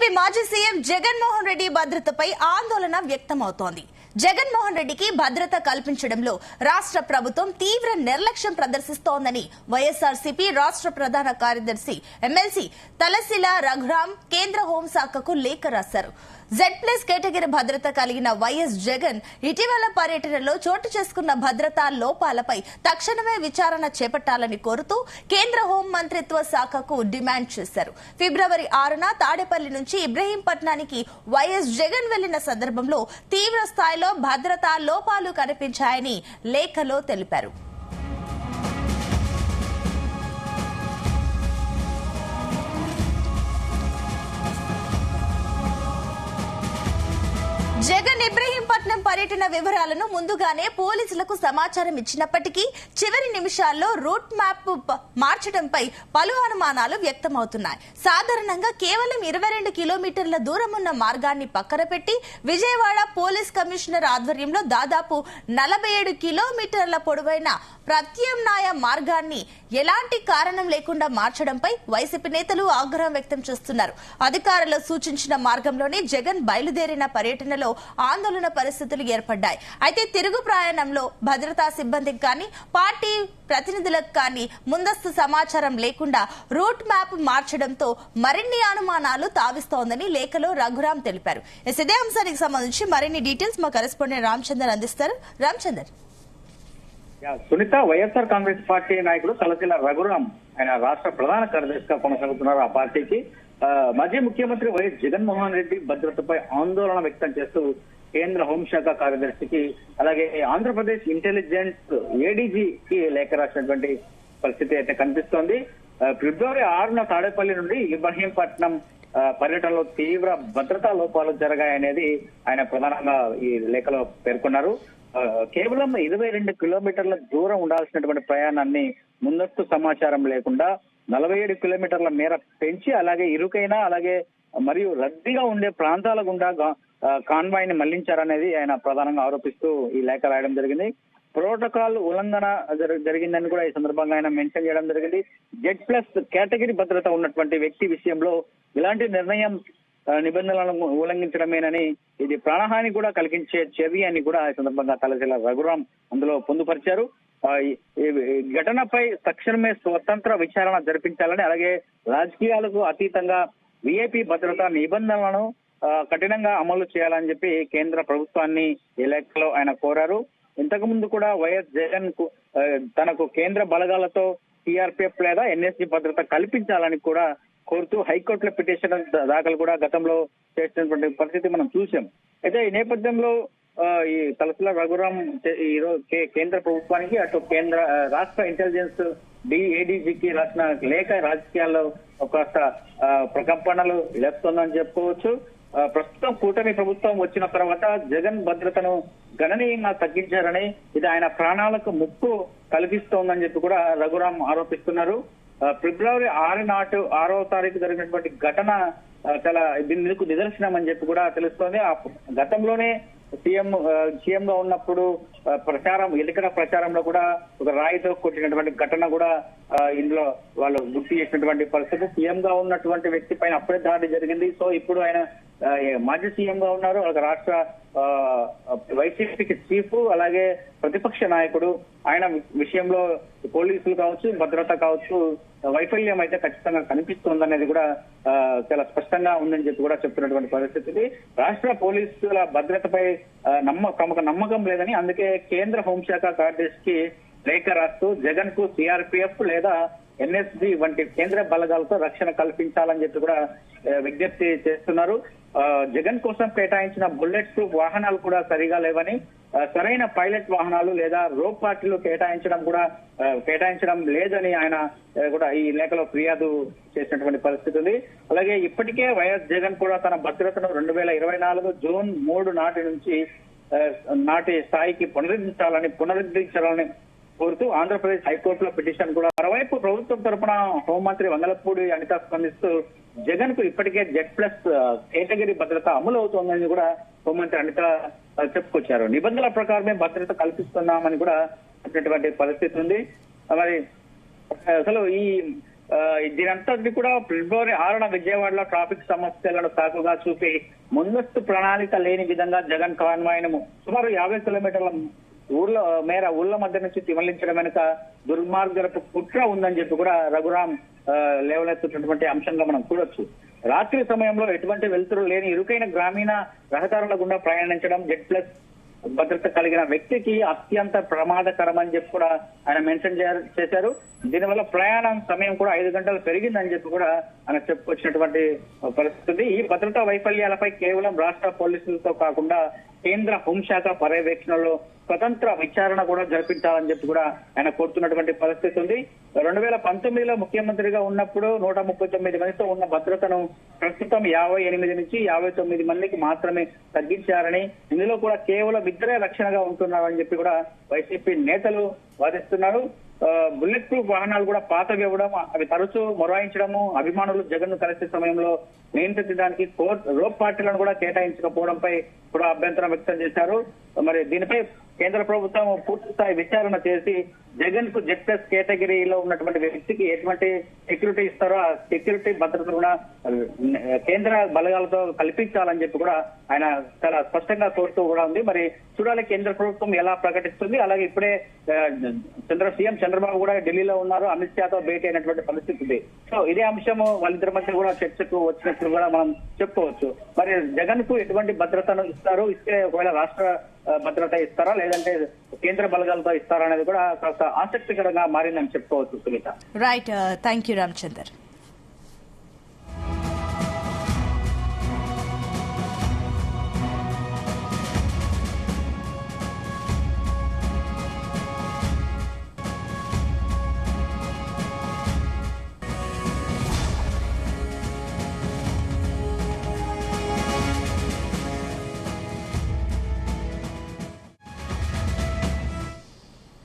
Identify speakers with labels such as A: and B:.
A: AP మాజీ CM Jaganmohan Reddy భద్రతపై ఆందోళన వ్యక్తమవుతోంది. జగన్మోహన్ రెడ్డికి భద్రత కల్పించడంలో రాష్ట్ర ప్రభుత్వం తీవ్ర నిర్లక్ష్యం ప్రదర్శిస్తోందని వైఎస్ఆర్సీపీ రాష్ట్ర ప్రధాన కార్యదర్శి ఎమ్మెల్సీ తలశిల రఘురాం కేంద్ర హోంశాఖకు లేఖ రాశారు. Z+ కేటగిరీ భద్రత కలిగిన వైఎస్ జగన్ ఇటీవల పర్యటనలో చోటు చేసుకున్న భద్రతా లోపాలపై తక్షణమే విచారణ చేపట్టాలని కోరుతూ కేంద్ర హోం మంత్రిత్వ శాఖకు డిమాండ్ చేశారు. ఫిబ్రవరి 6న తాడేపల్లి నుంచి ఇబ్రహీంపట్నానికి వైఎస్ జగన్ వెళ్లిన సందర్భంలో తీవ్ర స్థాయిలో భద్రతా లోపాలు కనిపించాయని లేఖలో తెలిపారు. జగన్ ఇబ్రహీంపట్నం పర్యటన వివరాలను ముందుగానే పోలీసులకు సమాచారం ఇచ్చినప్పటికీ చివరి నిమిషాల్లో రూట్ మ్యాప్ మార్చడంపై పలు అనుమానాలు వ్యక్తమవుతున్నాయి. సాధారణంగా కేవలం 22 కిలోమీటర్ల దూరం ఉన్న మార్గాన్ని పక్కన పెట్టి విజయవాడ పోలీస్ కమిషనర్ ఆధ్వర్యంలో దాదాపు 47 కిలోమీటర్ల పొడవైన ప్రత్యామ్నాయ మార్గాన్ని ఎలాంటి కారణం లేకుండా మార్చడంపై వైసీపీ నేతలు ఆగ్రహం వ్యక్తం చేస్తున్నారు. అధికారులు సూచించిన మార్గంలోనే జగన్ బయలుదేరిన పర్యటనలో ఆందోళన పరిస్థితులు ఏర్పడ్డాయి. అయితే తిరుగు ప్రయాణంలో భద్రతా సిబ్బందికి కానీ పార్టీ ప్రతినిధులకు కానీ ముందస్తు సమాచారం లేకుండా రూట్ మ్యాప్ మార్చడంతో మరిన్ని అనుమానాలు తావిస్తోందని లేఖలో రఘురాం తెలిపారు. ఇదే అంశానికి సంబంధించి మరిన్ని డీటెయిల్స్ మా కరెస్పాండెంట్ రామచందర్ అందిస్తారు. రామచందర్.
B: సునీత, వైఎస్ఆర్ కాంగ్రెస్ పార్టీ నాయకుడు తలశిల రఘురాం ఆయన రాష్ట్ర ప్రధాన కార్యదర్శిగా కొనసాగుతున్నారు. ఆ పార్టీకి మాజీ ముఖ్యమంత్రి వైఎస్ జగన్మోహన్ రెడ్డి భద్రతపై ఆందోళన వ్యక్తం చేస్తూ కేంద్ర హోంశాఖ కార్యదర్శికి అలాగే ఆంధ్రప్రదేశ్ ఇంటెలిజెన్స్ ఏడీజీకి లేఖ రాసినటువంటి పరిస్థితి అయితే కనిపిస్తోంది. ఫిబ్రవరి 6న తాడేపల్లి నుండి ఇబ్రహీంపట్నం పర్యటనలో తీవ్ర భద్రతా లోపాలు జరిగాయనేది ఆయన ప్రధానంగా ఈ లేఖలో పేర్కొన్నారు. కేవలం 22 కిలోమీటర్ల దూరం ఉండాల్సినటువంటి ప్రయాణాన్ని ముందస్తు సమాచారం లేకుండా 47 కిలోమీటర్ల మేర పెంచి అలాగే ఇరుకైన అలాగే మరియు రద్దీగా ఉండే ప్రాంతాల గుండా కాన్వాయ్ ని మళ్లించారనేది ఆయన ప్రధానంగా ఆరోపిస్తూ ఈ లేఖ రాయడం జరిగింది. ప్రోటోకాల్ ఉల్లంఘన జరిగిందని కూడా ఈ సందర్భంగా ఆయన మెన్షన్ చేయడం జరిగింది. Z+ కేటగిరీ భద్రత ఉన్నటువంటి వ్యక్తి విషయంలో ఇలాంటి నిర్ణయం నిబంధనలను ఉల్లంఘించడమేనని, ఇది ప్రాణహాని కూడా కలిగించే చర్య అని కూడా ఈ సందర్భంగా తలశిల రఘురాం అందులో పొందుపరిచారు. ఘటనపై తక్షణమే స్వతంత్ర విచారణ జరిపించాలని అలాగే రాజకీయాలకు అతీతంగా విఐపి భద్రతా నిబంధనలను కఠినంగా అమలు చేయాలని చెప్పి కేంద్ర ప్రభుత్వాన్ని ఈ లేఖలో ఆయన కోరారు. ఇంతకు ముందు కూడా వైఎస్ జగన్ కు తనకు కేంద్ర బలగాలతో సిఆర్పిఎఫ్ లేదా ఎన్ఎస్జీ భద్రత కల్పించాలని కూడా కోరుతూ హైకోర్టులో పిటిషన్ దాఖలు కూడా గతంలో చేసినటువంటి పరిస్థితి మనం చూసాం. అయితే ఈ నేపథ్యంలో ఈ తలశిల రఘురాం ఈరోజు కేంద్ర ప్రభుత్వానికి అటు కేంద్ర రాష్ట్ర ఇంటెలిజెన్స్ ఏడీజీకి రాసిన లేఖ రాజకీయాల్లో ఒక ప్రకంపనలు లేస్తుందని చెప్పుకోవచ్చు. ప్రస్తుతం కూటమి ప్రభుత్వం వచ్చిన తర్వాత జగన్ భద్రతను గణనీయంగా తగ్గించారని, ఇది ఆయన ప్రాణాలకు ముప్పు కల్పిస్తోందని చెప్పి కూడా రఘురాం ఆరోపిస్తున్నారు. ఫిబ్రవరి 6వ తారీఖు జరిగినటువంటి ఘటన చాలా దీనికి నిదర్శనం అని చెప్పి కూడా తెలుస్తోంది. ఆ గతంలోనే సీఎం గా ఉన్నప్పుడు ఎన్నికల ప్రచారంలో కూడా ఒక రాయితో కొట్టినటువంటి ఘటన కూడా ఇందులో వాళ్ళు గుర్తు చేసినటువంటి పరిస్థితి. సీఎం గా ఉన్నటువంటి వ్యక్తి పైన అప్పుడే దాడి జరిగింది. సో ఇప్పుడు ఆయన మాజీ సీఎం గా ఉన్నారు. అలాగే రాష్ట్ర వైసీపీకి చీఫ్ అలాగే ప్రతిపక్ష నాయకుడు. ఆయన విషయంలో పోలీసులు కావచ్చు భద్రత కావచ్చు వైఫల్యం అయితే ఖచ్చితంగా కనిపిస్తోందనేది కూడా చాలా స్పష్టంగా ఉందని చెప్పి కూడా చెప్తున్నటువంటి పరిస్థితి. రాష్ట్ర పోలీసుల భద్రతపై నమ్మకం లేదని, అందుకే కేంద్ర హోంశాఖ కార్యదర్శికి లేఖ రాస్తూ జగన్ కు సిఆర్పిఎఫ్ లేదా ఎన్ఎస్జీ వంటి కేంద్ర బలగాలతో రక్షణ కల్పించాలని చెప్పి కూడా విజ్ఞప్తి చేస్తున్నారు. జగన్ కోసం కేటాయించిన బుల్లెట్ ప్రూఫ్ వాహనాలు కూడా సరిగా లేవని, సరైన పైలట్ వాహనాలు లేదా రోప్ పార్టీలు కేటాయించడం లేదని ఆయన కూడా ఈ లేఖలో ఫిర్యాదు చేసినటువంటి పరిస్థితి ఉంది. అలాగే ఇప్పటికే వైఎస్ జగన్ కూడా తన భద్రతను 2024 జూన్ 3 నాటి స్థాయికి పునరుద్ధరించాలని కోరుతూ ఆంధ్రప్రదేశ్ హైకోర్టులో పిటిషన్ కూడా. మరోవైపు ప్రభుత్వం తరఫున హోంమంత్రి వంగలపూడి అనిత స్పందిస్తూ జగన్ కు ఇప్పటికే Z+ కేటగిరీ భద్రత అమలు అవుతోందని కూడా హోంమంత్రి అనిత చెప్పుకొచ్చారు. నిబంధనల ప్రకారమే భద్రత కల్పిస్తున్నామని కూడా చెప్పినటువంటి పరిస్థితి ఉంది. మరి అసలు ఈ దీనంతటి కూడా ఫిబ్రవరి 6న విజయవాడలో ట్రాఫిక్ సమస్యలను సాకుగా చూపి ముందస్తు ప్రణాళిక లేని విధంగా జగన్ కాన్వాయ్ను సుమారు 50 కిలోమీటర్ల ఊళ్ళ మధ్య నుంచి తిమలించడం వెనుక దుర్మార్గపు కుట్ర ఉందని చెప్పి కూడా రఘురాం లేవనెత్తున్నటువంటి అంశంగా మనం చూడొచ్చు. రాత్రి సమయంలో ఎటువంటి వెలుతురు లేని ఇరుకైన గ్రామీణ రహదారుల గుండా ప్రయాణించడం జెడ్+ భద్రత కలిగిన వ్యక్తికి అత్యంత ప్రమాదకరమని చెప్పి కూడా ఆయన మెన్షన్ చేశారు. దీనివల్ల ప్రయాణం సమయం కూడా 5 గంటలు పెరిగిందని చెప్పి కూడా ఆయన చెప్పుకొచ్చినటువంటి పరిస్థితి. ఈ భద్రతా వైఫల్యాలపై కేవలం రాష్ట్ర పోలీసులతో కాకుండా కేంద్ర హోంశాఖ పర్యవేక్షణలో స్వతంత్ర విచారణ కూడా జరిపించాలని చెప్పి కూడా ఆయన కోరుతున్నటువంటి పరిస్థితి ఉంది. 2019లో ముఖ్యమంత్రిగా ఉన్నప్పుడు 139 మందితో ఉన్న భద్రతను ప్రస్తుతం 58 నుంచి 59 మందికి మాత్రమే తగ్గించారని, ఇందులో కూడా కేవలం 2 రక్షణగా ఉంటున్నారని చెప్పి కూడా వైసీపీ నేతలు వాదిస్తున్నారు. బుల్లెట్ ప్రూఫ్ వాహనాలు కూడా పాతవి ఇవ్వడం, అవి తరచూ మొరాయించడము, అభిమానులు జగన్ ను కలిసే సమయంలో నియంత్రించడానికి రోప్ పార్టీలను కూడా కేటాయించకపోవడంపై కూడా అభ్యంతరం వ్యక్తం చేశారు. మరి దీనిపై కేంద్ర ప్రభుత్వం పూర్తి స్థాయి విచారణ చేసి జగన్ కు జెడ్+ కేటగిరీలో ఉన్నటువంటి వ్యక్తికి ఎటువంటి సెక్యూరిటీ ఇస్తారో ఆ సెక్యూరిటీ భద్రత కూడా కేంద్ర బలగాలతో కల్పించాలని చెప్పి కూడా ఆయన చాలా స్పష్టంగా కోరుతూ కూడా ఉంది. మరి చూడాలి కేంద్ర ప్రభుత్వం ఎలా ప్రకటిస్తుంది. అలాగే ఇప్పుడే సీఎం చంద్రబాబు కూడా ఢిల్లీలో ఉన్నారు, అమిత్ షాతో భేటీ అయినటువంటి పరిస్థితి ఉంది. సో ఇదే అంశం వాళ్ళిద్దరి మధ్య కూడా చర్చకు వచ్చినట్లు కూడా మనం చెప్పుకోవచ్చు. మరి జగన్ కు ఎటువంటి భద్రతను ఇస్తారు, ఇస్తే ఒకవేళ రాష్ట్ర భద్రత ఇస్తారా లేదంటే కేంద్ర బలగాలతో ఇస్తారా అనేది కూడా కాస్త ఆసక్తికరంగా మారిందని చెప్పుకోవచ్చు Sunita.
A: Right, thank you Ramachandar.